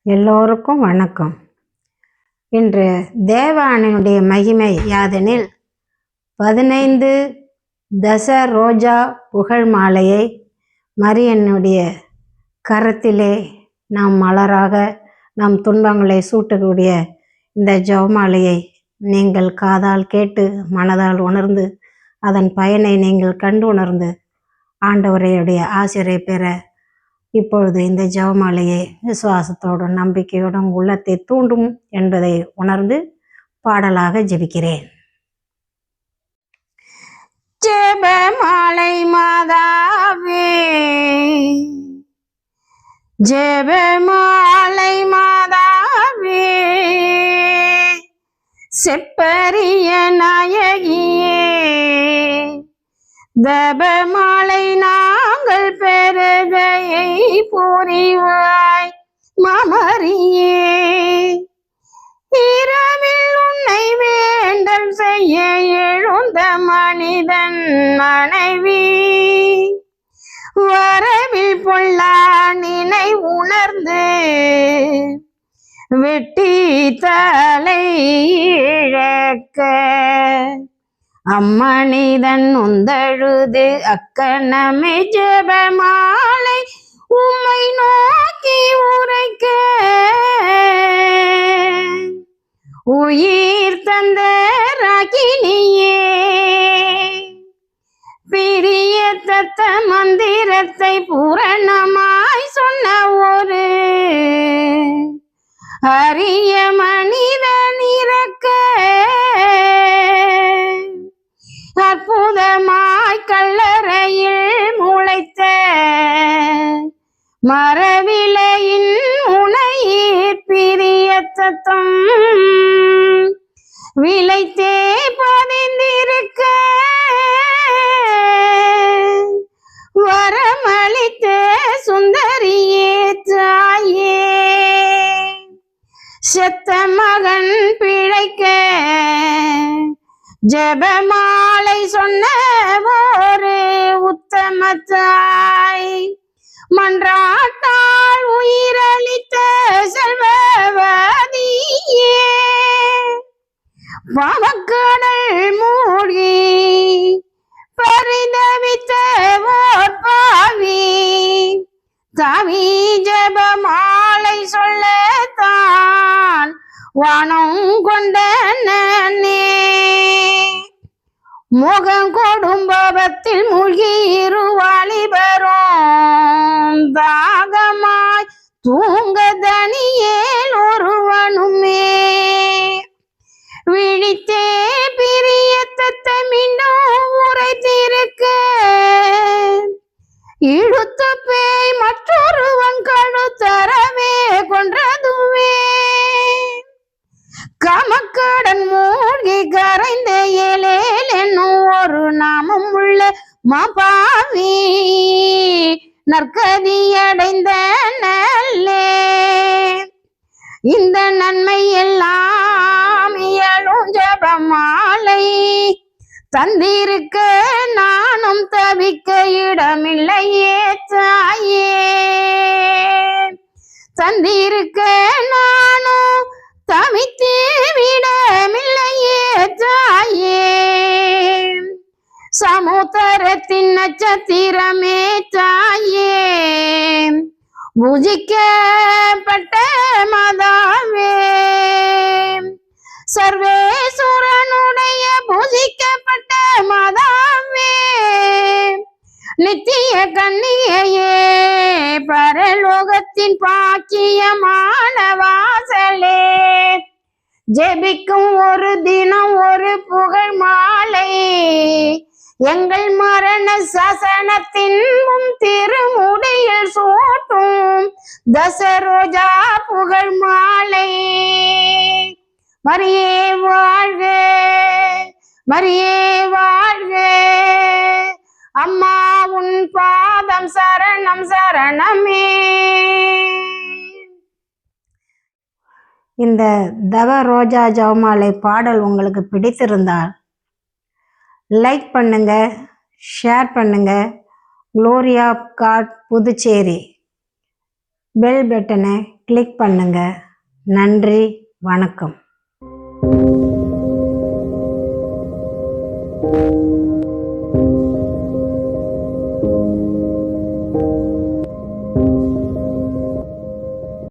எல்லோருக்கும் வணக்கம். இன்று தேவானினுடைய மகிமை யாதெனில் 15 தச ரோஜா புகழ் மாலையை மரியனுடைய கரத்திலே நாம் மலராக நம் துன்பங்களை சூட்டக்கூடிய இந்த ஜெபமாலையை நீங்கள் காதால் கேட்டு மனதால் உணர்ந்து அதன் பயனை நீங்கள் கண்டு உணர்ந்து ஆண்டவரையுடைய ஆசிரியை பெற இப்பொழுது இந்த ஜெபமாலையை விசுவாசத்தோடும் நம்பிக்கையோடும் உள்ளத்தை தூண்டும் என்பதை உணர்ந்து பாடலாக ஜெபிக்கிறேன். ஜெபமாலை மாதாவே, ஜெபமாலை மாதாவே, செப்பரிய நாயகியே, தபமாலை நாங்கள் பெருதையை புரிவாய் மாமரியே, இரவில் உன்னை வேண்டல் செய்ய எழுந்த மனிதன் மனைவி, வரவில் பொல்லா நினை உணர்ந்து வெட்டி தலை இழக்க அம்மனிதன் உந்தழுது அக்கணமே ஜெபமாலை உம்மை நோக்கி உரைக்க, உயிர் தந்த ராகினியே, பிரிய தத்த மந்திரத்தை பூரணமாய் சொன்ன ஒரு அரிய மனிதன் இறக்க, அற்புதமாய் கல்லறையில் முளைத்த மரவிலையின் முனையீர் பிரிய தத்தம் விளைத்தே பதிந்திருக்க, வரமளித்த சுந்தரியே தாயே, செத்த மகன் பிழைக்க ஜெபமாலை சொன்ன ஒரு உத்தம தாய், மன்றாட்டால் உயிரளித்த செல்வவதியே, பாவக்கடல் மூழ்கி பரிதவித்த ஓர் பாவி, தாவி ஜெபமாலை சொல்லத்தான் வானம் கொண்ட நன்னே, முகம் கொடும்பத்தில் மூழ்கி இருவாலிபரும் தாகமாய் தூங்க தனியேல் ஒருவனுமே, விழித்தே பிரிய தத்தமின்னும் உரைத்திருக்க, இழுத்த பேய் மற்றொருவன் கழுத்தரவே கொன்றதுவே, கமக்கடன் மூழ்கி கரைந்த ஏலேல் என்னும் ஒரு நாமம் உள்ள மாபாவி, நற்கதி அடைந்த நல்லே, இந்த நன்மை எல்லாம் இயலும் ஜெபமாலை தந்திருக்க நானும் தவிக்க இடமில்லையே தாயே, தந்திருக்க நானும் தவித்தே விடமில்லையே தாயே, சமுத்திரத்தின் நட்சத்திரமே தாயே, பூஜிக்கப்பட்ட மாதாவே, சர்வேஸ்வரனுடைய பூஜிக்கப்பட்ட மாதாவே, நித்திய கன்னிகையே, பரலோகத்தின் பாக்கியமான வாசலே, ஜெபிக்கும் ஒரு தினம் ஒரு புகழ் மாலை, எங்கள் மரண சாசனத்தின் முன் திருமுடியில் சூட்டும் தசரோஜா புகழ் மாலை, மரியே வாழ்க, மரியே வாழ்க, அம்மா உன் பாதம் சரணம் சரணமே. இந்த தவ ரோஜா ஜெபமாலை பாடல் உங்களுக்கு பிடித்திருந்தால் லைக் பண்ணுங்க, ஷேர் பண்ணுங்க. Glory of God Puducherry bell பட்டனை கிளிக் பண்ணுங்க. நன்றி, வணக்கம்.